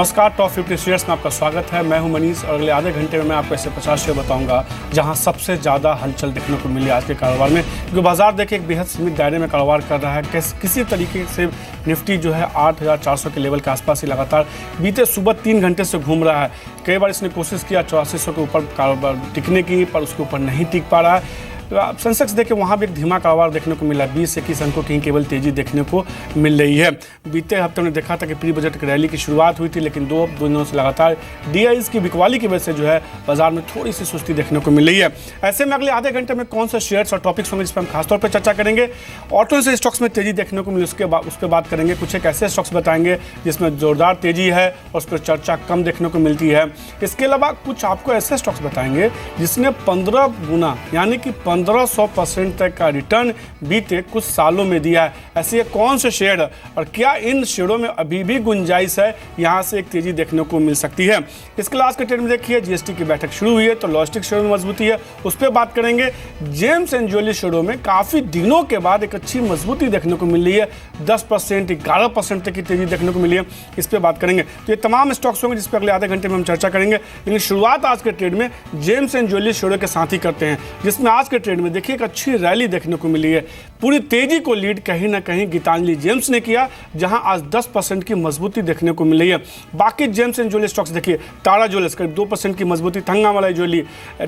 नमस्कार, top 50 shares में आपका स्वागत है। मैं हूं मनीष और अगले आधे घंटे में मैं आपको ऐसे 50 शेयर बताऊंगा जहां सबसे ज़्यादा हलचल देखने को मिली आज के कारोबार में, क्योंकि बाजार देखिए एक बेहद सीमित दायरे में कारोबार कर रहा है। किसी तरीके से निफ्टी जो है 8,400 के लेवल के आसपास ही लगातार बीते सुबह 3 घंटे से घूम रहा है। कई बार इसने कोशिश किया 8400 के ऊपर कारोबार टिकने की, पर उसके ऊपर नहीं टिक पा रहा है। सेंसेक्स देखिए वहाँ भी एक धीमा कारोबार देखने को मिला, 20-21 अंकों की केवल तेजी देखने को मिल रही है। बीते हफ्ते हमने देखा था कि प्री बजट की रैली की शुरुआत हुई थी, लेकिन दो दिनों से लगातार डीआईज की बिकवाली की वजह से जो है बाजार में थोड़ी सी सुस्ती देखने को मिल रही है। ऐसे में अगले आधे घंटे में कौन से शेयर्स और टॉपिक्स होंगे जिस पर हम खासतौर पर चर्चा करेंगे। ऑटो से स्टॉक्स में तेजी देखने को मिली, उस पर बात करेंगे। कुछ एक ऐसे स्टॉक्स बताएंगे जिसमें जोरदार तेजी है और उस पर चर्चा कम देखने को मिलती है। इसके अलावा कुछ आपको ऐसे स्टॉक्स बताएंगे जिसने 15 गुना यानी कि 1500% तक का रिटर्न बीते कुछ सालों में दिया है। ऐसे ये कौन से शेयर और क्या इन शेयरों में अभी भी गुंजाइश है, यहाँ से एक तेजी देखने को मिल सकती है। इसके लास्ट के ट्रेड में देखिए जीएसटी की बैठक शुरू हुई है तो लॉजिस्टिक शेयरों में मजबूती है, उस पर बात करेंगे। जेम्स एंड ज्वेलरी शेयरों में काफ़ी दिनों के बाद एक अच्छी मजबूती देखने को मिल रही है, 10% 11% तक की तेजी देखने को मिली है, इस पर बात करेंगे। तो ये तमाम स्टॉक्स होंगे जिस पर अगले आधे घंटे में हम चर्चा करेंगे। लेकिन शुरुआत आज के ट्रेड में जेम्स एंड ज्वेलरी शेयरों के साथ ही करते हैं, जिसमें आज के ट्रेड में देखिए एक अच्छी रैली देखने को मिली है। पूरी तेजी को लीड कहीं ना कहीं गीतांजलि जेम्स ने किया, जहां आज 10% की मजबूती देखने को मिल रही है। बाकी जेम्स एंड ज्वेलरी स्टॉक्स देखिए, तारा ज्वेलर्स करीब 2% की मजबूती, थंगामलाई ज्वेलरी,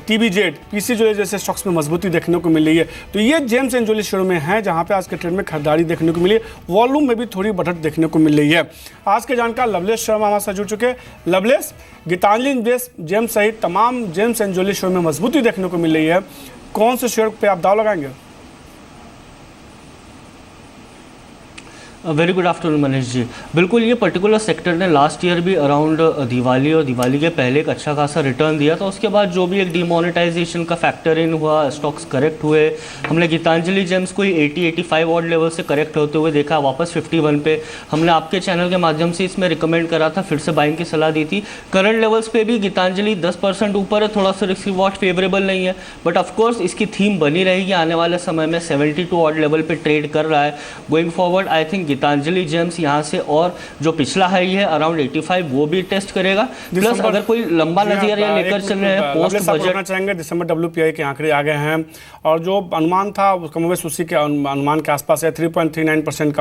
टीबीजेड, पीसी ज्वेलरी जैसे स्टॉक्स में मजबूती देखने को मिल रही है। तो ये जेम्स एंड ज्वेलरी शेयरों में है जहां पे आज के ट्रेड में खरीदारी देखने को मिली है। वॉल्यूम में भी थोड़ी बढ़त देखने को मिल रही है। आज के जानकार लवलेश शर्मा हमारे साथ जुड़ चुके हैं। लवलेश, गीतांजलि जेम्स सहित तमाम जेम्स एंड ज्वेलरी शेयरों में मजबूती देखने को मिल रही है, कौन से शेयर पे आप दाव लगाएंगे? Very good afternoon Manish ji. बिल्कुल, ये पर्टिकुलर सेक्टर ने लास्ट ईयर भी अराउंड दिवाली और दिवाली के पहले एक अच्छा खासा रिटर्न दिया था। उसके बाद जो भी एक डिमोनेटाइजेशन का फैक्टर इन हुआ, स्टॉक्स करेक्ट हुए। हमने गीतांजलि जेम्स को 80-85 ऑड लेवल से करेक्ट होते हुए देखा, वापस 51 पे। हमने आपके चैनल के माध्यम से इसमें रिकमेंड करा था, फिर से बाइंग की सलाह दी थी। करंट लेवल्स पे भी गीतांजलि 10% ऊपर है, थोड़ा सा रिस्क रिवॉर्ड फेवरेबल नहीं है, बट ऑफकोर्स इसकी थीम बनी रहेगी आने वाले समय में। 72 ऑड लेवल पे ट्रेड कर रहा है। Going forward I think Gitanjali Gems यहाँ से और जो पिछला हाई है अराउंड 85 वो भी टेस्ट करेगा। प्लस अगर कोई लंबा नजरिया लेकर चल रहे हैं पोस्ट बजट चाहेंगे, दिसंबर WPI के आंकड़े आ गए हैं और जो अनुमान था कमोबेश उसी के अनुमान के आसपास है। 3.39%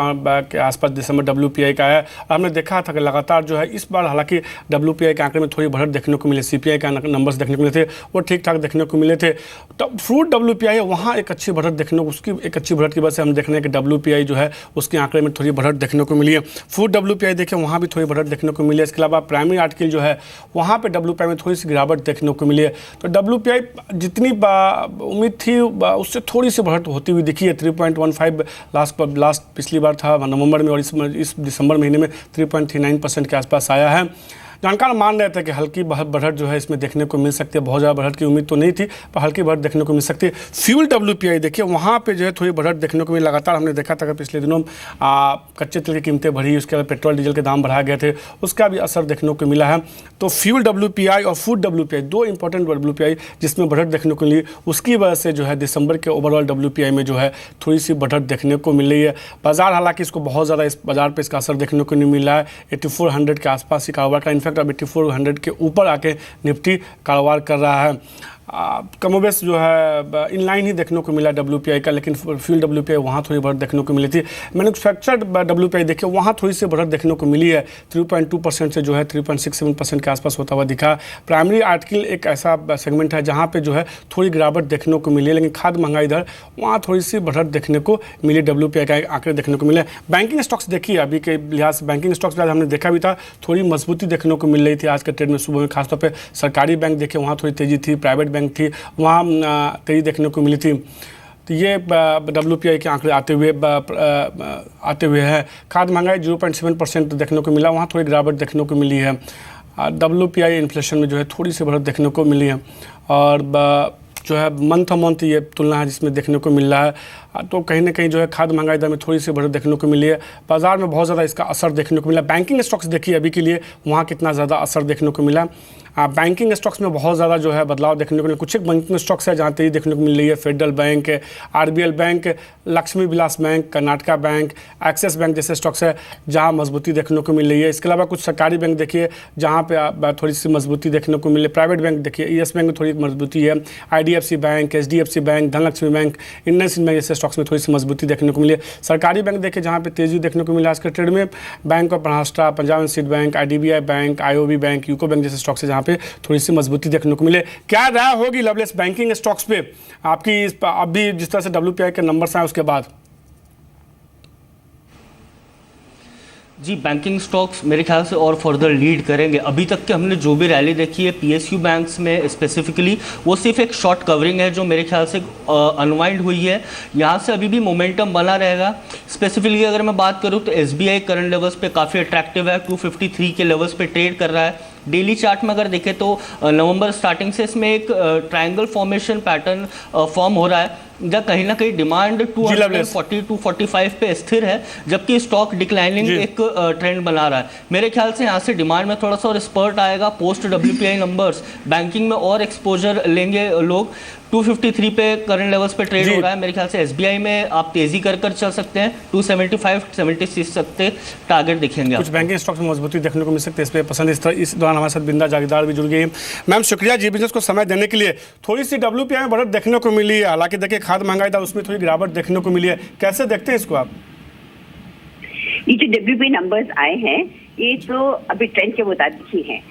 के आसपास दिसंबर WPI का है। और हमने देखा था कि लगातार जो है इस बार हालांकि WPI के आंकड़े में थोड़ी बढ़त देखने को मिले, CPI का नंबर्स देखने को मिले थे वो ठीक ठाक देखने को मिले थे। फ्रूट WPI है वहाँ एक अच्छी बढ़त देखने को, उसकी एक अच्छी बढ़त की वजह से हम देख रहे हैं कि WPI जो है उसके आंकड़े में थोड़ी बढ़त देखने को मिली है। फूड WPI देखें वहाँ भी थोड़ी बढ़त देखने को मिली है। इसके अलावा प्राइमरी आर्टिकल जो है वहाँ पे WPI में थोड़ी सी गिरावट देखने को मिली है। तो WPI जितनी उम्मीद थी उससे थोड़ी सी बढ़त होती हुई दिखी है। 3.15 लास्ट पिछली बार था नवंबर में और इस दिसंबर महीने में 3.39% के आसपास आया है। जानकार मान रहे थे कि हल्की बढ़त जो है इसमें देखने को मिल सकती है। बहुत ज़्यादा बढ़त की उम्मीद तो नहीं थी, पर हल्की बढ़त देखने को मिल सकती है। फ्यूल WPI देखिए वहाँ पे जो है थोड़ी बढ़त देखने को मिली। लगातार हमने देखा था कि पिछले दिनों कच्चे तेल की कीमतें बढ़ी, उसके बाद पेट्रोल डीजल के दाम बढ़ाए गए थे, उसका भी असर देखने को मिला है। तो फ्यूल WPI और फूड WPI दो इंपॉर्टेंट WPI जिसमें बढ़त देखने को मिली, उसकी वजह से जो है दिसंबर के ओवरऑल WPI में जो है थोड़ी सी बढ़त देखने को मिल रही है। बाजार हालांकि इसको बहुत ज़्यादा इस बाजार पर इसका असर देखने को नहीं मिल रहा है। 8400 के आसपास ही कारोबार का, इनफैक्ट अब 8400 के ऊपर आके निफ्टी कारोबार कर रहा है। कमोबेश जो है इनलाइन ही देखने को मिला WPI का, लेकिन फ्यूल WPI वहाँ थोड़ी बढ़त देखने को मिली थी। मैन्युफैक्चर्ड WPI देखिए वहाँ थोड़ी सी बढ़त देखने को मिली है, 3.2% से जो है 3.67% के आसपास होता हुआ दिखा। प्राइमरी आर्टिकल एक ऐसा सेगमेंट है जहाँ पे जो है थोड़ी गिरावट देखने को मिली है, लेकिन खाद्य महंगाई दर वहाँ थोड़ी सी बढ़त देखने को मिली, WPI का आंकड़े देखने को मिले। बैंकिंग स्टॉक्स देखिए अभी के लिहाज से बैंकिंग स्टॉक्स आज हमने देखा भी था, थोड़ी मजबूती देखने को मिल रही थी आज के ट्रेड में सुबह में। खासतौर पर सरकारी बैंक देखिए वहाँ थोड़ी तेजी थी, प्राइवेट बैंक थी वहाँ तेजी देखने को मिली थी। तो ये WPI के आंकड़े आते हुए है। खाद्य महंगाई 0.7% देखने को मिला, वहाँ थोड़ी गिरावट देखने को मिली है। WPI इन्फ्लेशन में जो है थोड़ी सी बढ़त देखने को मिली है और जो है मंथ मंथ ये तुलना है जिसमें देखने को मिल रहा है। तो कहीं ना कहीं जो है खाद्य महंगाई दर में थोड़ी सी बढ़त देखने को मिली है। बाजार में बहुत ज़्यादा इसका असर देखने को मिला। बैंकिंग स्टॉक्स देखिए अभी के लिए वहाँ कितना ज़्यादा असर देखने को मिला। बैंकिंग स्टॉक्स में बहुत ज़्यादा जो है बदलाव देखने को मिले। कुछ एक बैंकिंग स्टॉक्स है जहाँ तेजी देखने को मिल रही है। Federal Bank, RBL Bank, Lakshmi Vilas Bank, Karnataka Bank, Axis Bank जैसे स्टॉक्स है जहाँ मजबूती देखने को मिल रही है। इसके अलावा कुछ सरकारी बैंक देखिए जहाँ पे थोड़ी सी मजबूती देखने को मिले। प्राइवेट बैंक देखिए, येस बैंक में थोड़ी मजबूती है। IDFC Bank, HDFC Bank, Dhanlaxmi Bank, Indian Sindh Bank जैसे स्टॉक्स में थोड़ी सी मजबूती देखने को मिली। सरकारी बैंक देखिए जहाँ पे तेजी देखने को मिला आज के ट्रेड में। Bank of Maharashtra, Punjab and Sindh Bank, IDBI Bank, IOB Bank, UCO Bank जैसे स्टॉक्स है जहाँ पे थोड़ी सी मजबूती देखने को मिले। क्या राय होगी लवलेस बैंकिंग स्टॉक्स पे आपकी अभी जिस तरह से डब्ल्यूपीआई के नंबर्स आए उसके बाद? जी, बैंकिंग स्टॉक्स मेरे ख्याल से और फर्दर लीड करेंगे। अभी तक के हमने जो भी रैली देखी है पीएसयू बैंक्स में स्पेसिफिकली, वो सिर्फ एक शॉर्ट कवरिंग है जो मेरे ख्याल से अनवाइंड हुई है। यहाँ से अभी भी मोमेंटम बना रहेगा। स्पेसिफिकली अगर मैं बात करूँ तो एसबीआई करंट लेवल्स पे काफ़ी अट्रैक्टिव है, 253 के लेवल्स पे ट्रेड कर रहा है। डेली चार्ट में अगर देखें तो नवंबर स्टार्टिंग से इसमें एक ट्रायंगल फॉर्मेशन पैटर्न फॉर्म हो रहा है, जहाँ कहीं ना कहीं डिमांड 240 टू 45 पे स्थिर है, जबकि स्टॉक डिक्लाइनिंग एक ट्रेंड बना रहा है। मेरे ख्याल से यहाँ से डिमांड में थोड़ा सा और स्पर्ट आएगा पोस्ट डब्ल्यूपीआई नंबर्स। बैंकिंग में और एक्सपोजर लेंगे लोग। 253 पे करंट लेवल्स पे ट्रेड हो रहा है। मेरे ख्याल से एसबीआई में आप तेजी कर चल सकते हैं। 275-76 सकते टारगेट दिखेंगे। कुछ बैंकिंग स्टॉक्स में मजबूती देखने को मिल सकती है, इस पे पसंद। इस दौरान हमारे साथ बिंदा जागीरदार भी जुड़ गई है। मैम शुक्रिया जी बिजनेस को समय देने के लिए। थोड़ी सी डब्ल्यूपीआई में बढ़त देखने को मिली है, हालांकि देखिए खाद महंगाई था उसमें थोड़ी गिरावट देखने को मिली है। कैसे देखते हैं इसको आप? ये जो डब्ल्यूपी नंबर्स आए हैं ये तो अभी ट्रेंड के मुताबिक ही हैं।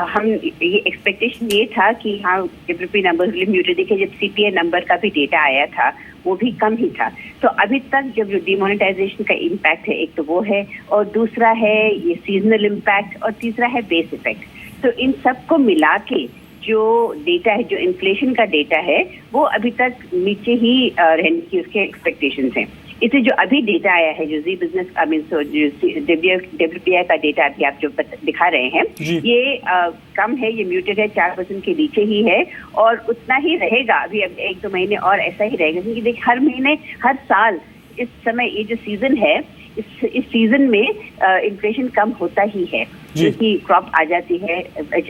हम ये एक्सपेक्टेशन ये था कि हाँ डब्ल्यूपी नंबर म्यूटेड दिखे। जब सीपीआई नंबर का भी डेटा आया था वो भी कम ही था। तो अभी तक जब जो डिमोनेटाइजेशन का इम्पैक्ट है, एक तो वो है और दूसरा है ये सीजनल इम्पैक्ट और तीसरा है बेस इफेक्ट। तो इन सबको मिला के जो डेटा है, जो इन्फ्लेशन का डेटा है, वो अभी तक नीचे ही रहने की उसके एक्सपेक्टेशंस हैं। इसे जो अभी डेटा आया है, जो जी बिजनेस जो डब्ल्यूपीआई का डेटा अभी आप जो दिखा रहे हैं, ये कम है, ये म्यूटेड है, 4% के नीचे ही है और उतना ही रहेगा अभी अब 1-2 महीने और ऐसा ही रहेगा। क्योंकि देखिए हर महीने हर साल इस समय ये जो सीजन है, इस सीजन में इन्फ्लेशन कम होता ही है क्योंकि क्रॉप आ जाती है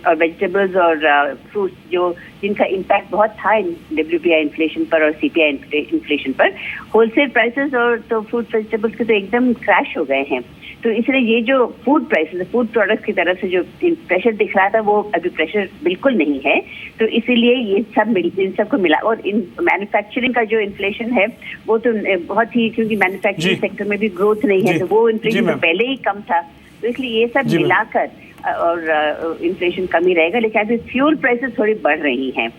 और वेजिटेबल्स और फ्रूट्स जो जिनका इम्पैक्ट बहुत था डब्ल्यूपीआई इन्फ्लेशन पर और सीपीआई इन्फ्लेशन पर। होलसेल प्राइसेस और तो फ्रूट वेजिटेबल्स के तो एकदम क्रैश हो गए हैं। तो इसलिए ये जो फूड प्राइसेस, फूड प्रोडक्ट्स की तरफ से जो प्रेशर दिख रहा था वो अभी प्रेशर बिल्कुल नहीं है। तो इसीलिए ये सब इन सबको मिला। और इन मैन्युफैक्चरिंग का जो इन्फ्लेशन है वो तो बहुत ही, क्योंकि मैन्युफैक्चरिंग सेक्टर में भी ग्रोथ नहीं है तो वो इन्फ्लेशन तो पहले ही कम था। तो इसलिए ये सब मिलाकर और इन्फ्लेशन कम ही रहेगा। लेकिन अभी फ्यूल प्राइसेस थोड़ी बढ़ रही हैं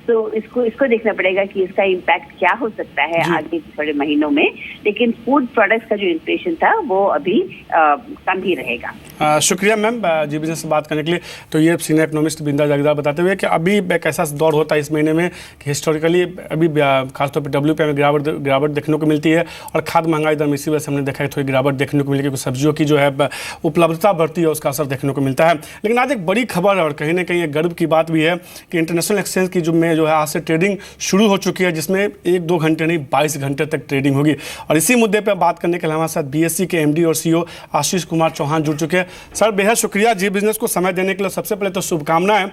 तो इसको देखना पड़ेगा कि इसका इम्पैक्ट क्या हो सकता है आगे थोड़े महीनों में। लेकिन फूड प्रोडक्ट्स का जो इन्फ्लेशन था वो अभी कम ही रहेगा। शुक्रिया मैम जी बिजनेस से बात करने के लिए। तो ये सीनियर इकोनॉमिस्ट बिंदा जागीरदार बताते हुए कि अभी एक ऐसा दौर होता है इस महीने में कि हिस्टोरिकली अभी खासतौर पर डब्ल्यूपीआई में गिरावट देखने को मिलती है और खाद महंगाई दर में इसी वजह से हमने देखा है थोड़ी गिरावट देखने को मिली है। कुछ सब्जियों की जो है उपलब्धता बढ़ती है उसका असर देखने को मिलता है। लेकिन आज एक बड़ी खबर है और कहीं ना कहीं एक गर्व की बात भी है कि इंटरनेशनल एक्सचेंज की जो है आज से ट्रेडिंग शुरू हो चुकी है, जिसमें 1-2 घंटे नहीं 22 घंटे तक ट्रेडिंग होगी। और इसी मुद्दे पर बात करने के लिए हमारे साथ बीएससी के एमडी और सीईओ आशीष कुमार चौहान जुड़ चुके हैं। सर बेहद शुक्रिया जी बिजनेस को समय देने के लिए। सबसे पहले तो शुभकामनाएं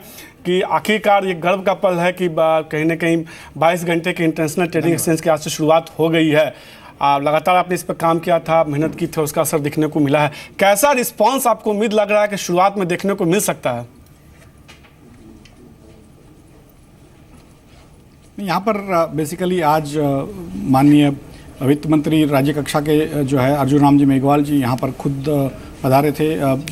कि आखिरकार ये गर्व का पल है कि कहीं ना कहीं 22 घंटे के इंटरनेशनल ट्रेडिंग एक्सचेंज की आज से शुरुआत हो गई है। लगातार आपने इस पर काम किया था, मेहनत की थी, उसका असर दिखने को मिला है। कैसा रिस्पॉन्स आपको उम्मीद लग रहा है कि शुरुआत में देखने को मिल सकता है? यहाँ पर बेसिकली आज माननीय वित्त मंत्री राज्य कक्षा के जो है अर्जुन राम जी मेघवाल जी यहाँ पर खुद पधारे थे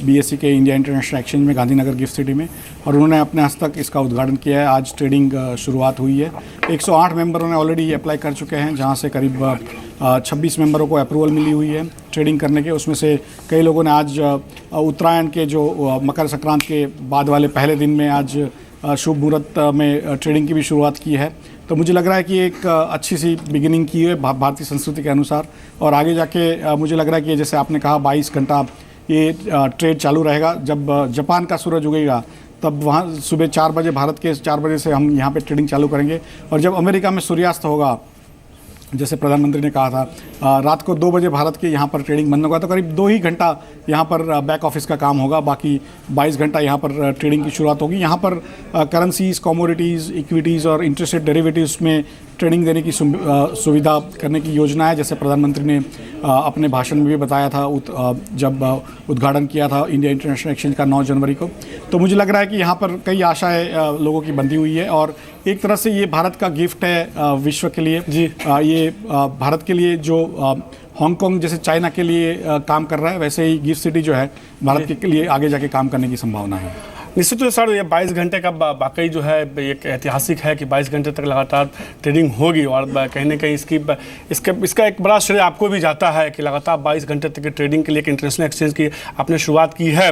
बीएससी के इंडिया इंटरनेशनल एक्सचेंज में गांधीनगर गिफ्ट सिटी में और उन्होंने अपने हस्तक इसका उद्घाटन किया है। आज ट्रेडिंग शुरुआत हुई है। 108 मेंबरों ने ऑलरेडी अप्लाई कर चुके हैं, जहाँ से करीब 26 मेंबरों को अप्रूवल मिली हुई है ट्रेडिंग करने के। उसमें से कई लोगों ने आज उत्तरायण के जो मकर संक्रांति के बाद वाले पहले दिन में आज शुभ मुहूर्त में ट्रेडिंग की भी शुरुआत की है। तो मुझे लग रहा है कि एक अच्छी सी बिगिनिंग की है भारतीय संस्कृति के अनुसार और आगे जाके मुझे लग रहा है कि जैसे आपने कहा 22 घंटा ये ट्रेड चालू रहेगा। जब जापान का सूरज उगेगा तब वहाँ सुबह 4 बजे, भारत के 4 बजे से हम यहाँ पे ट्रेडिंग चालू करेंगे और जब अमेरिका में सूर्यास्त होगा जैसे प्रधानमंत्री ने कहा था रात को 2 बजे भारत के यहाँ पर ट्रेडिंग बंद होगा, तो करीब 2 ही घंटा यहाँ पर बैक ऑफिस का काम होगा, बाकी 22 घंटा यहाँ पर ट्रेडिंग की शुरुआत होगी। यहाँ पर करेंसीज, कमोडिटीज़, इक्विटीज़ और इंटरेस्ट रेट डेरिवेटिव्स में ट्रेडिंग देने की सुविधा करने की योजना है, जैसे प्रधानमंत्री ने अपने भाषण में भी बताया था जब उद्घाटन किया था इंडिया इंटरनेशनल एक्सचेंज का 9 जनवरी को। तो मुझे लग रहा है कि यहाँ पर कई आशाएं लोगों की बंधी हुई है और एक तरह से ये भारत का गिफ्ट है विश्व के लिए। जी ये भारत के लिए जो हांगकांग जैसे चाइना के लिए काम कर रहा है, वैसे ही गिफ्ट सिटी जो है भारत के लिए आगे जाके काम करने की संभावना है। निश्चित रूप से सर, ये 22 घंटे का वाकई जो है एक ऐतिहासिक है कि 22 घंटे तक लगातार ट्रेडिंग होगी और कहीं ना कहीं इसका एक बड़ा श्रेय आपको भी जाता है कि लगातार 22 घंटे तक की ट्रेडिंग के लिए एक इंटरनेशनल एक्सचेंज की आपने शुरुआत की है।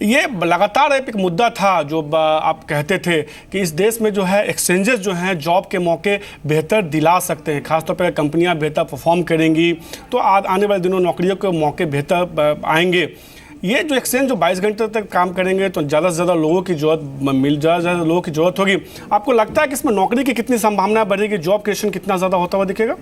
ये लगातार एक मुद्दा था जो आप कहते थे कि इस देश में जो है एक्सचेंजेस जो हैं जॉब के मौके बेहतर दिला सकते हैं, खासतौर पर कंपनियाँ बेहतर परफॉर्म करेंगी तो आने वाले दिनों नौकरियों के मौके बेहतर आएंगे। ये जो एक्सचेंज जो 22 घंटे तक काम करेंगे तो ज़्यादा से ज़्यादा लोगों की ज़्यादा लोगों की ज़रूरत होगी। आपको लगता है कि इसमें नौकरी की कितनी संभावना बढ़ेगी, जॉब क्रिएशन कितना ज़्यादा होता हुआ दिखेगा?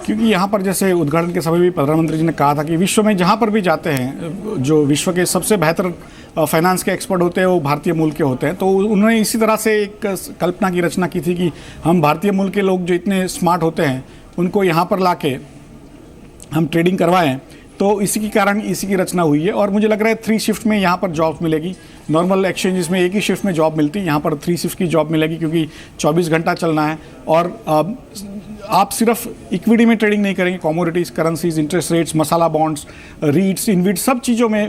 क्योंकि यहाँ पर जैसे उद्घाटन के समय भी प्रधानमंत्री जी ने कहा था कि विश्व में जहाँ पर भी जाते हैं जो विश्व के सबसे बेहतर फाइनेंस के एक्सपर्ट होते हैं वो भारतीय मूल के होते हैं। तो उन्होंने इसी तरह से एक कल्पना की रचना की थी कि हम भारतीय मूल के लोग जो इतने स्मार्ट होते हैं उनको यहाँ पर लाके हम ट्रेडिंग करवाएं। तो इसी के कारण इसी की रचना हुई है और मुझे लग रहा है 3 शिफ्ट में यहाँ पर जॉब मिलेगी। नॉर्मल एक्सचेंजेस में एक ही शिफ्ट में जॉब मिलती है, यहाँ पर 3 शिफ्ट की जॉब मिलेगी क्योंकि 24 घंटा चलना है। और आप सिर्फ इक्विटी में ट्रेडिंग नहीं करेंगे, कमोडिटीज़, करेंसीज, इंटरेस्ट रेट्स, मसाला बॉन्ड्स, रीट्स, इनविट सब चीज़ों में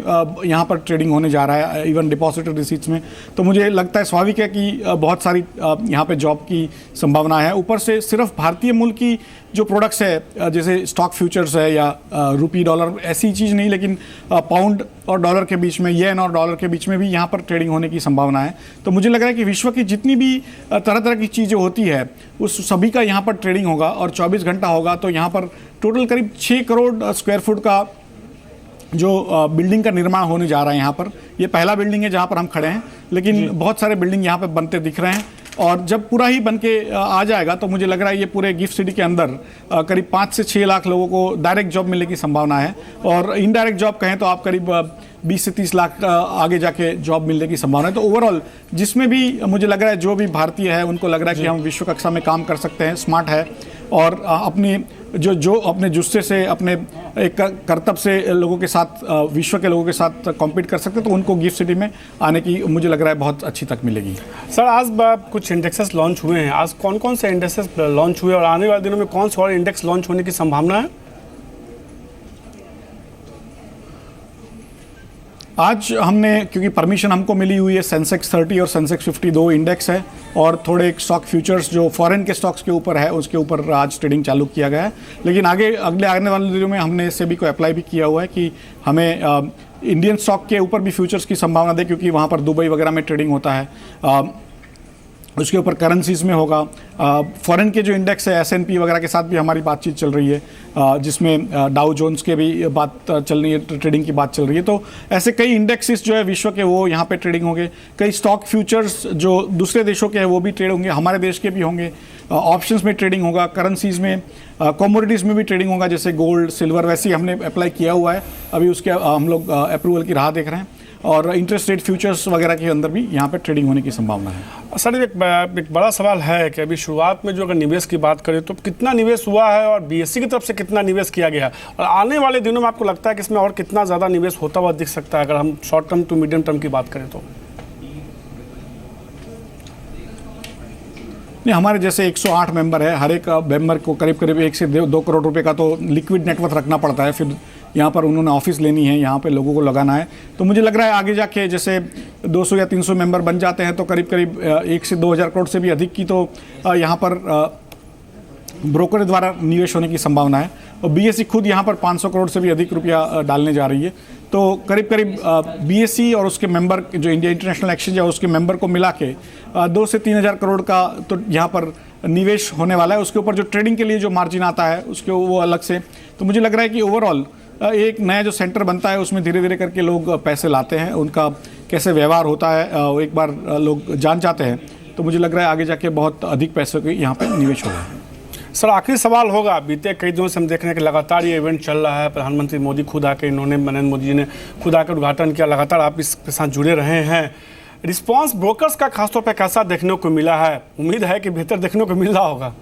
यहाँ पर ट्रेडिंग होने जा रहा है, इवन डिपॉजिटरी रिसीट्स में। तो मुझे लगता है स्वाभाविक है कि बहुत सारी यहाँ पे जॉब की संभावना है। ऊपर से सिर्फ भारतीय मूल की जो प्रोडक्ट्स है जैसे स्टॉक फ्यूचर्स है या रुपी डॉलर ऐसी चीज़ नहीं, लेकिन पाउंड और डॉलर के बीच में, येन और डॉलर के बीच में भी यहाँ पर ट्रेडिंग होने की संभावना है। तो मुझे लग रहा है कि विश्व की जितनी भी तरह तरह की चीज़ें होती है उस सभी का यहाँ पर ट्रेडिंग होगा और 24 घंटा होगा। तो यहाँ पर टोटल करीब 6 करोड़ स्क्वायर फुट का जो बिल्डिंग का निर्माण होने जा रहा है। यहाँ पर ये पहला बिल्डिंग है जहाँ पर हम खड़े हैं, लेकिन बहुत सारे बिल्डिंग यहाँ पर बनते दिख रहे हैं और जब पूरा ही बन के आ जाएगा तो मुझे लग रहा है ये पूरे गिफ्ट सिटी के अंदर करीब 5 से 6 लाख लोगों को डायरेक्ट जॉब मिलने की संभावना है और इनडायरेक्ट जॉब कहें तो आप करीब 20 से 30 लाख आगे जाके जॉब मिलने की संभावना है। तो ओवरऑल जिसमें भी मुझे लग रहा है जो भी भारतीय है उनको लग रहा है कि हम विश्व कक्षा में काम कर सकते हैं, स्मार्ट है और अपनी जो अपने जुस्से से, अपने एक कर्तव्य से लोगों के साथ, विश्व के लोगों के साथ कॉम्पीट कर सकते हैं, तो उनको गिफ्ट सिटी में आने की मुझे लग रहा है बहुत अच्छी तक मिलेगी। सर आज कुछ इंडेक्सेस लॉन्च हुए हैं, आज कौन कौन से इंडेक्सेस लॉन्च हुए और आने वाले दिनों में कौन से और इंडेक्स लॉन्च होने की संभावना है? आज हमने, क्योंकि परमिशन हमको मिली हुई है, सेंसेक्स 30 और सेंसेक्स 50 2 इंडेक्स है और थोड़े स्टॉक फ्यूचर्स जो फॉरेन के स्टॉक्स के ऊपर है उसके ऊपर आज ट्रेडिंग चालू किया गया है। लेकिन अगले आने वाले दिनों में हमने सेबी को अप्लाई भी किया हुआ है कि हमें इंडियन स्टॉक के ऊपर भी फ्यूचर्स की संभावना दे, क्योंकि वहाँ पर दुबई वगैरह में ट्रेडिंग होता है। उसके ऊपर करेंसीज में होगा। फॉरेन के जो इंडेक्स है S&P वगैरह के साथ भी हमारी बातचीत चल रही है, जिसमें डाउ जोन्स के भी बात चल रही है, ट्रेडिंग की बात चल रही है। तो ऐसे कई इंडेक्सेस जो है विश्व के वो यहाँ पे ट्रेडिंग होंगे। कई स्टॉक फ्यूचर्स जो दूसरे देशों के हैं वो भी ट्रेड होंगे, हमारे देश के भी होंगे। ऑप्शंस में ट्रेडिंग होगा, करेंसीज में, कमोडिटीज़ में भी ट्रेडिंग होगा, जैसे गोल्ड, सिल्वर। वैसे ही हमने अप्लाई किया हुआ है, अभी उसके हम लोग अप्रूवल की राह देख रहे हैं। और इंटरेस्ट रेट फ्यूचर्स वगैरह के अंदर भी यहाँ पर ट्रेडिंग होने की संभावना है। सर एक बड़ा सवाल है कि अभी शुरुआत में जो अगर निवेश की बात करें तो कितना निवेश हुआ है और बीएसई की तरफ से कितना निवेश किया गया है, और आने वाले दिनों में आपको लगता है कि इसमें और कितना ज़्यादा निवेश होता हुआ दिख सकता है अगर हम short term to medium term की बात करें तो? नहीं, हमारे जैसे 108 मेंबर है, हर एक मेंबर को करीब करीब 1 से 2 करोड़ रुपए का तो लिक्विड नेटवर्थ रखना पड़ता है। फिर यहाँ पर उन्होंने ऑफिस लेनी है, यहाँ पे लोगों को लगाना है। तो मुझे लग रहा है आगे जाके जैसे 200 या 300 मेंबर बन जाते हैं तो करीब करीब 1 से 2 हज़ार करोड़ से भी अधिक की तो यहाँ पर ब्रोकर द्वारा निवेश होने की संभावना है। और बीएसई खुद यहाँ पर 500 करोड़ से भी अधिक रुपया डालने जा रही है। तो करीब करीब बीएसई और उसके मेंबर जो इंडिया इंटरनेशनल एक्सचेंज है उसके मेंबर को मिला के 2 से 3 हज़ार करोड़ का तो यहाँ पर निवेश होने वाला है। उसके ऊपर जो ट्रेडिंग के लिए जो मार्जिन आता है उसके वो अलग से। तो मुझे लग रहा है कि ओवरऑल एक नया जो सेंटर बनता है उसमें धीरे धीरे करके लोग पैसे लाते हैं, उनका कैसे व्यवहार होता है एक बार लोग जान जाते हैं तो मुझे लग रहा है आगे जाके बहुत अधिक पैसों के यहाँ पे निवेश होगा। सर आखिरी सवाल होगा, बीते कई दिनों से हम देख रहे हैं कि लगातार ये इवेंट चल रहा है, प्रधानमंत्री मोदी खुद आकर नरेंद्र मोदी जी ने खुद आकर उद्घाटन किया, लगातार आप इसके साथ जुड़े रहे हैं। रिस्पांस ब्रोकर्स का खासतौर पर कैसा देखने को मिला है? उम्मीद है कि बेहतर देखने को मिल रहा होगा।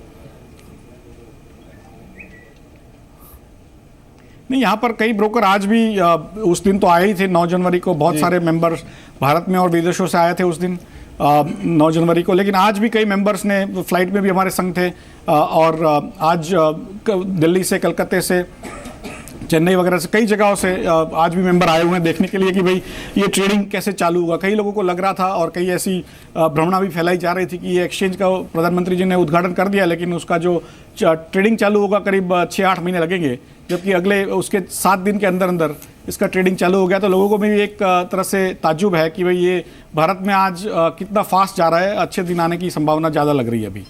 नहीं, यहाँ पर कई ब्रोकर आज भी उस दिन तो आए ही थे 9 जनवरी को, बहुत सारे मेंबर्स भारत में और विदेशों से आए थे उस दिन 9 जनवरी को, लेकिन आज भी कई मेंबर्स ने फ्लाइट में भी हमारे संग थे और आज दिल्ली से, कलकत्ते से, चेन्नई वगैरह से, कई जगहों से आज भी मेंबर आए हुए हैं देखने के लिए कि भाई ये ट्रेडिंग कैसे चालू होगा। कई लोगों को लग रहा था और कई ऐसी भ्रमणा भी फैलाई जा रही थी कि ये एक्सचेंज का प्रधानमंत्री जी ने उद्घाटन कर दिया, लेकिन उसका जो ट्रेडिंग चालू होगा करीब 6-8 महीने लगेंगे, जबकि अगले उसके 7 दिन के अंदर अंदर इसका ट्रेडिंग चालू हो गया। तो लोगों को भी एक तरह से ताज्जुब है कि भाई ये भारत में आज कितना फास्ट जा रहा है, अच्छे दिन आने की संभावना ज़्यादा लग रही है अभी।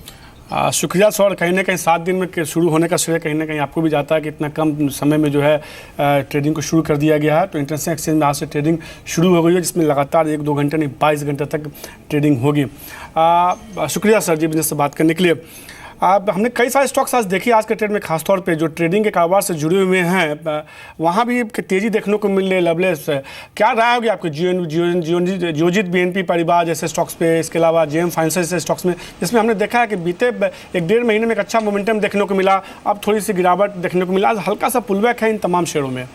शुक्रिया सर, कहीं ना कहीं 7 दिन में शुरू होने का श्रेय कहीं ना कहीं आपको भी जाता है कि इतना कम समय में जो है ट्रेडिंग को शुरू कर दिया गया है। तो इंटरनेशनल एक्सचेंज में आज से ट्रेडिंग शुरू हो गई है, जिसमें लगातार 1-2 घंटे नहीं 22 घंटे तक ट्रेडिंग होगी। शुक्रिया सर जी बिजनेस से बात करने के लिए। हमने कई सारे स्टॉक्स आज देखी आज के ट्रेड में, खासतौर पे जो ट्रेडिंग के कारोबार से जुड़े हुए हैं वहाँ भी तेज़ी देखने को मिल रही है। लवलेस, क्या राय होगी आपके जियोजित, BNP पारिबा जैसे स्टॉक्स पे, इसके अलावा JM फाइनेंशियल जैसे स्टॉक्स में, जिसमें हमने देखा है कि बीते 1-1.5 महीने में एक अच्छा मोमेंटम देखने को मिला, अब थोड़ी सी गिरावट देखने को मिला, आज हल्का सा पुलबैक है इन तमाम शेयरों में।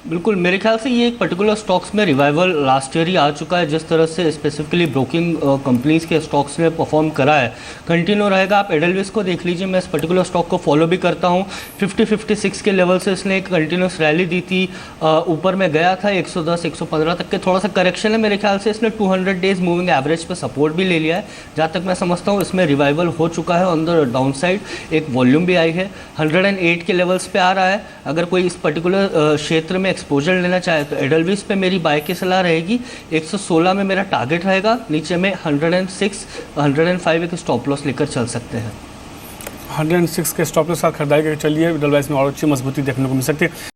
बिल्कुल, मेरे ख्याल से ये एक पर्टिकुलर स्टॉक्स में रिवाइवल लास्ट ईयर ही आ चुका है। जिस तरह से स्पेसिफिकली ब्रोकिंग कंपनीज के स्टॉक्स ने परफॉर्म करा है, कंटिन्यू रहेगा। आप एडेलविस को देख लीजिए, मैं इस पर्टिकुलर स्टॉक को फॉलो भी करता हूँ। 50-56 के लेवल से इसने एक कंटिन्यूस रैली दी थी, ऊपर में गया था 110-115 तक के, थोड़ा सा करेक्शन है। मेरे ख्याल से इसने 200 डेज मूविंग एवरेज पे सपोर्ट भी ले लिया है। जहाँ तक मैं समझता हूँ इसमें रिवाइवल हो चुका है। ऑन द डाउन साइड एक वॉल्यूम भी आई है, 108 के लेवल्स पे आ रहा है। अगर कोई इस पर्टिकुलर क्षेत्र में एक्सपोजर लेना चाहे तो एडलविस पे मेरी बाय की सलाह रहेगी। 116 में मेरा टारगेट रहेगा, नीचे में 106, 105 एक स्टॉप लॉस लेकर चल सकते हैं। 106 के स्टॉप लॉस के साथ खरीदारी करके चलिए, एडलवाइस में और अच्छी मजबूती देखने को मिल सकती है।